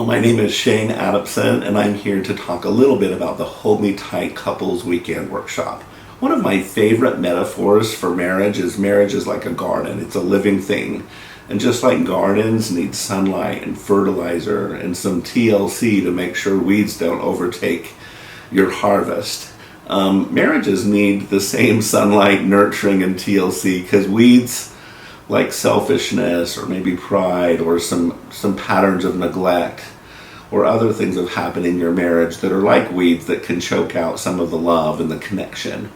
Hello, my name is Shane Adamson, and I'm here to talk a little bit about the Hold Me Tight Couples Weekend Workshop. One of my favorite metaphors for marriage is like a garden. It's a living thing. And just like gardens need sunlight and fertilizer and some TLC to make sure weeds don't overtake your harvest, marriages need the same sunlight, nurturing, and TLC, because weeds like selfishness or maybe pride or some patterns of neglect or other things that happen in your marriage that are like weeds that can choke out some of the love and the connection.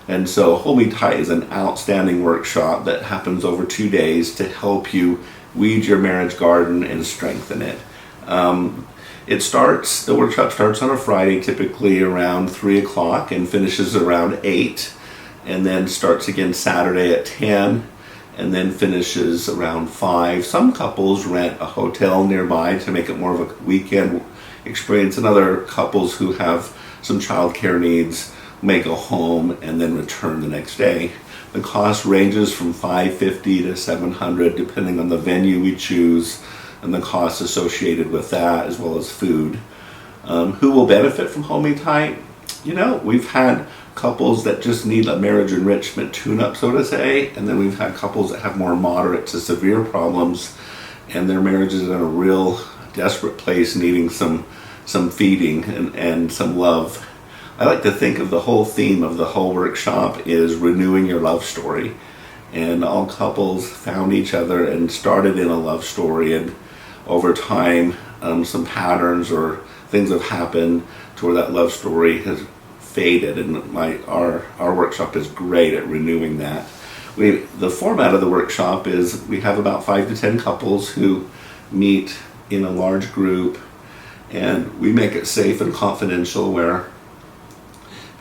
And so Hold Me Tight is an outstanding workshop that happens over 2 days to help you weed your marriage garden and strengthen it. The workshop starts on a Friday, typically around 3 o'clock, and finishes around 8, and then starts again Saturday at 10, and then finishes around 5. Some couples rent a hotel nearby to make it more of a weekend experience, and other couples who have some childcare needs may go home and then return the next day. The cost ranges from $550 to $700 depending on the venue we choose and the costs associated with that, as well as food. Who will benefit from Hold Me Tight? We've had couples that just need a marriage enrichment tune-up, so to say, and then we've had couples that have more moderate to severe problems and their marriage is in a real desperate place, needing some feeding and some love. I like to think of the whole theme of the whole workshop is renewing your love story, and all couples found each other and started in a love story, and over time some patterns or things have happened to where that love story has faded, and our workshop is great at renewing that. The format of the workshop is we have about 5 to 10 couples who meet in a large group, and we make it safe and confidential, where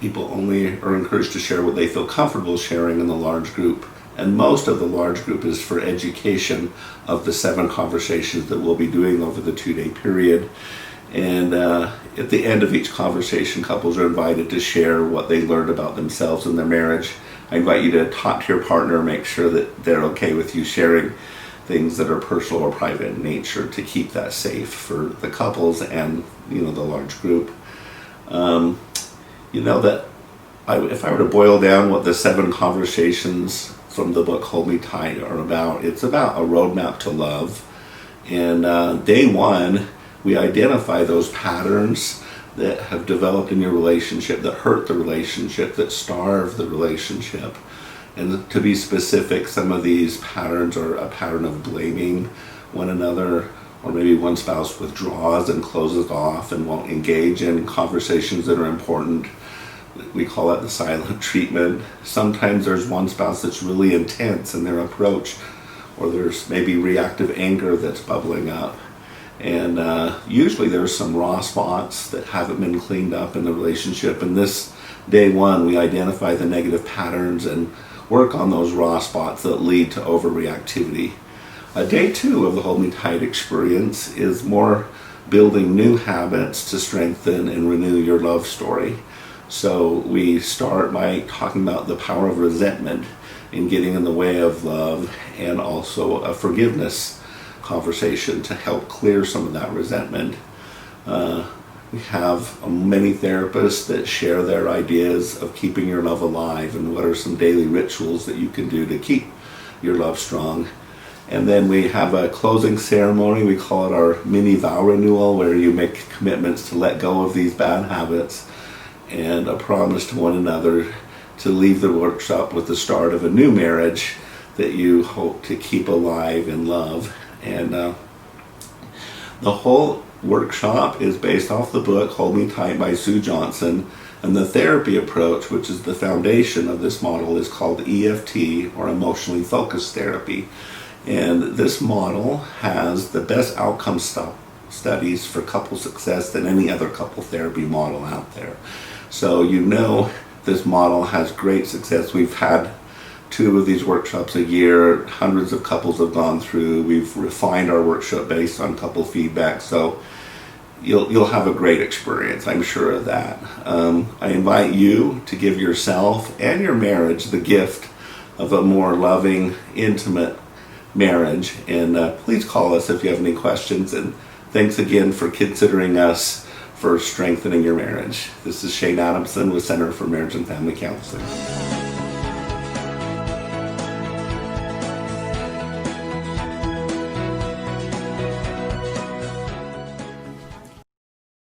people only are encouraged to share what they feel comfortable sharing in the large group. And most of the large group is for education of the 7 conversations that we'll be doing over the 2-day period. And at the end of each conversation, couples are invited to share what they learned about themselves and their marriage. I invite you to talk to your partner, make sure that they're okay with you sharing things that are personal or private in nature, to keep that safe for the couples and the large group. If I were to boil down what the 7 conversations from the book Hold Me Tight are about, it's about a roadmap to love. And day 1, we identify those patterns that have developed in your relationship, that hurt the relationship, that starve the relationship. And to be specific, some of these patterns are a pattern of blaming one another, or maybe one spouse withdraws and closes off and won't engage in conversations that are important. We call it the silent treatment. Sometimes there's one spouse that's really intense in their approach, or there's maybe reactive anger that's bubbling up. And usually there's some raw spots that haven't been cleaned up in the relationship. And this day 1, we identify the negative patterns and work on those raw spots that lead to overreactivity. Day 2 of the Hold Me Tight experience is more building new habits to strengthen and renew your love story. So we start by talking about the power of resentment in getting in the way of love, and also a forgiveness conversation to help clear some of that resentment. We have many therapists that share their ideas of keeping your love alive and what are some daily rituals that you can do to keep your love strong. And then we have a closing ceremony. We call it our mini vow renewal, where you make commitments to let go of these bad habits and a promise to one another to leave the workshop with the start of a new marriage that you hope to keep alive in love. And the whole workshop is based off the book Hold Me Tight by Sue Johnson, and the therapy approach, which is the foundation of this model, is called EFT, or emotionally focused therapy. And this model has the best outcome studies for couple success than any other couple therapy model out there. So this model has great success. We've had 2 of these workshops a year. Hundreds of couples have gone through. We've refined our workshop based on couple feedback. So you'll have a great experience, I'm sure of that. I invite you to give yourself and your marriage the gift of a more loving, intimate marriage. And please call us if you have any questions. And Thanks again for considering us for strengthening your marriage. This is Shane Adamson with Center for Marriage and Family Counseling.